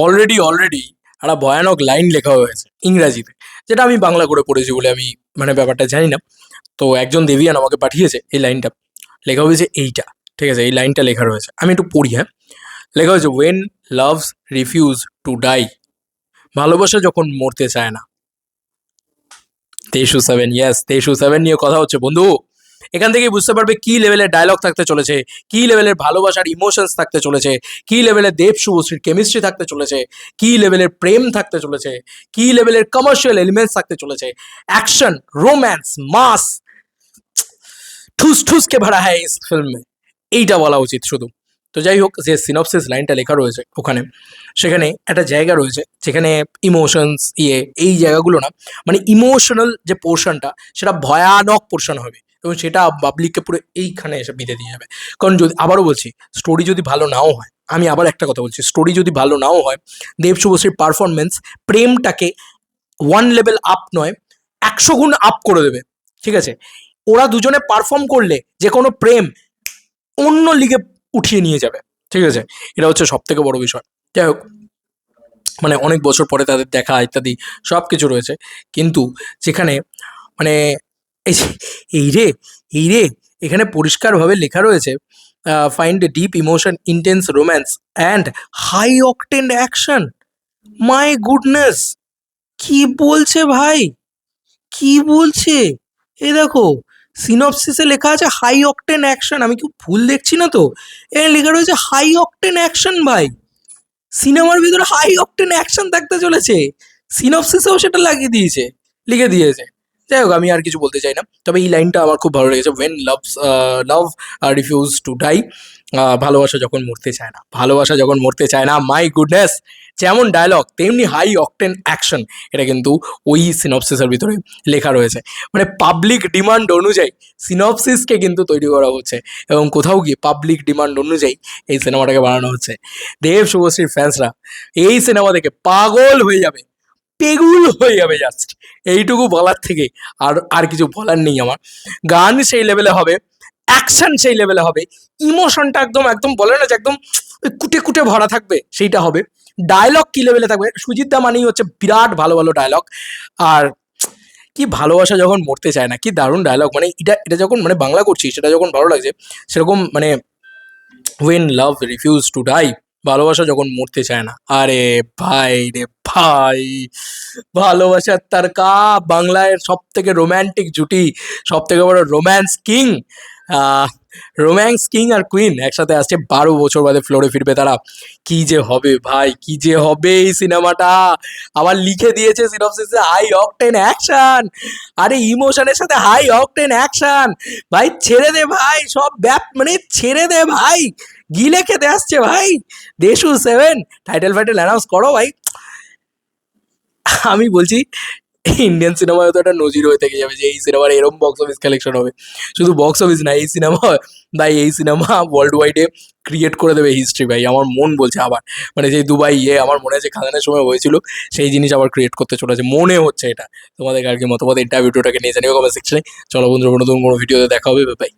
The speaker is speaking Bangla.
অলরেডি একটা ভয়ানক লাইন লেখা হয়েছে ইংরাজিতে, যেটা আমি বাংলা করে পড়েছি বলে আমি মানে ব্যাপারটা জানি না। তো একজন দেবিয়ান আমাকে পাঠিয়েছে এই লাইনটা, লেখা হয়েছে এইটা, ঠিক আছে? এই লাইনটা লেখা রয়েছে, আমি একটু পড়ি, হ্যাঁ। লেখা হয়েছে, when loves refuse to die, ভালোবাসা যখন মরতে চায় না। 23-7, ইয়েস 23-7 নিয়ে কথা হচ্ছে বন্ধু। এখান থেকেই বুঝতে পারবে কি লেভেলের ডায়লগ থাকতে চলেছে, কি লেভেলের ভালোবাসার ইমোশনস থাকতে চলেছে, কি লেভেলের দেব শুভশ্রীর কেমিস্ট্রি থাকতে চলেছে, কি লেভেলের প্রেম থাকতে চলেছে, কি লেভেলের কমার্শিয়াল এলিমেন্টস থাকতে চলেছে। অ্যাকশন, রোম্যান্স, মাস, ঠুস ঠুস কে ভরা হ্যায় ইস ফিল্ম में, এইটা বলা উচিত শুধু। তো যাই হোক, যে সিনপসিস লাইনটা লেখা রয়েছে ওখানে, সেখানে একটা জায়গা রয়েছে যেখানে ইমোশনস এই জায়গাগুলো না, মানে ইমোশনাল যে পোর্শনটা সেটা ভয়ানক পোর্শন হবে, এবং সেটা পাবলিককে পুরো এইখানে এসে বিঁধে দিয়ে যাবে। কারণ যদি, আবারও বলছি, স্টোরি যদি ভালো নাও হয়, আমি আবার একটা কথা বলছি, স্টোরি যদি ভালো নাও হয়, দেব শুভশ্রীর পারফরমেন্স প্রেমটাকে ওয়ান লেভেল আপ নয় 100 গুণ আপ করে দেবে, ঠিক আছে? ওরা দুজনে পারফর্ম করলে যে কোনো প্রেম অন্য লিগে উঠিয়ে নিয়ে যাবে, ঠিক আছে? এটা হচ্ছে সব থেকে বড় বিষয়। যাই হোক, মানে অনেক বছর পরে তাদের দেখা ইত্যাদি সব কিছু রয়েছে, কিন্তু যেখানে মানে এই এই রে এই রে এখানে পরিষ্কারভাবে লেখা রয়েছে, find a deep emotion, intense romance and high octane action. My goodness, কি বলছে ভাই, কি বলছে? এ দেখো, সিনপসিসে লেখা আছে হাই অকটেন অ্যাকশন, আমি কি ভুল দেখছি না তো? এখানে লেখা রয়েছে হাই অকটেন অ্যাকশন ভাই, সিনেমার ভিতরে হাই অকটেন অ্যাকশন থাকতে চলেছে, সিনপসিসেও সেটা লাগিয়ে দিয়েছে, লিখে দিয়েছে। যাই হোক, আমি আর কিছু বলতে চাই না, তবে এই লাইনটা আমার খুব ভালো লেগেছে, when love refuse to die, ভালোবাসা যখন মরতে চায় না, ভালোবাসা যখন মরতে চায় না। মাই গুডনেস, যেমন ডায়লগ তেমনি হাই অকটেন অ্যাকশন, এটা কিন্তু ওই সিনপসিসের ভিতরে লেখা রয়েছে। মানে পাবলিক ডিমান্ড অনুযায়ী সিনপসিসকে কিন্তু তৈরি করা হচ্ছে, এবং কোথাও গিয়ে পাবলিক ডিমান্ড অনুযায়ী এই সিনেমাটাকে বানানো হচ্ছে। দেব শুভশ্রীর ফ্যান্সরা এই সিনেমা দেখে পাগল হয়ে যাবে, পেগুল হয়ে যাবে জাস্ট, এইটুকু বলার থেকে আর আর কিছু বলার নেই আমার। গান সেই লেভেলে হবে, অ্যাকশন সেই লেভেলে হবে, ইমোশনটা একদম একদম বলে না যে একদম কুটে কুটে ভরা থাকবে, সেইটা হবে। ডায়লগ কি লেভেলে থাকবে, সুজিত দা মানেই হচ্ছে বিরাট ভালো ভালো ডায়লগ। আর কি ভালোবাসা যখন মরতে চায় না, কি দারুণ ডায়লগ, মানে এটা এটা যখন মানে বাংলা করছি সেটা যখন ভালো লাগছে, সেরকম মানে when love refuse to die, ভালোবাসা যখন মরতে চায় না। আরে ভাই রে ভাই, ভালোবাসার তারকা, বাংলায় সব থেকে রোম্যান্টিক জুটি, সব থেকে বড় রোম্যান্স কিং, রোম্যান্স কিং আর কুইন একসাথে আসছে, 12 বছর বাদে ফ্লোরে ফিরবে তারা। কি যে হবে ভাই, কি যে হবে এই সিনেমাটা। আবার লিখে দিয়েছে সিনপসিসে হাই অকটেন অ্যাকশন, আরে ইমোশনের সাথে হাই অকটেন অ্যাকশন, ভাই ছেড়ে দে ভাই সব মানে ছেড়ে দে ভাই, গিলে খেতে আসছে ভাই। দেশু 7 টাইটেল ফাইটেল অ্যানাউন্স করো ভাই। আমি বলছি, ইন্ডিয়ান সিনেমায় তো একটা নজির হয়ে থেকে যাবে যে এই সিনেমার এরকম বক্স অফিস কালেকশন হবে। শুধু বক্স অফিস না, এই সিনেমা, ভাই এই সিনেমা ওয়ার্ল্ড ওয়াইডে ক্রিয়েট করে দেবে হিস্ট্রি ভাই, আমার মন বলছে। আবার মানে সেই দুবাই আমার মনে আছে খাদানের সময় হয়েছিল, সেই জিনিস আবার ক্রিয়েট করতে চলেছে মনে হচ্ছে এটা। তোমাদের আর কি মতামত এটা ভিডিওটাকে নিয়ে জানিও কমেন্ট সেকশনে। চলো বন্ধুরা, নতুন কোনো ভিডিওতে দেখা হবে, বাই।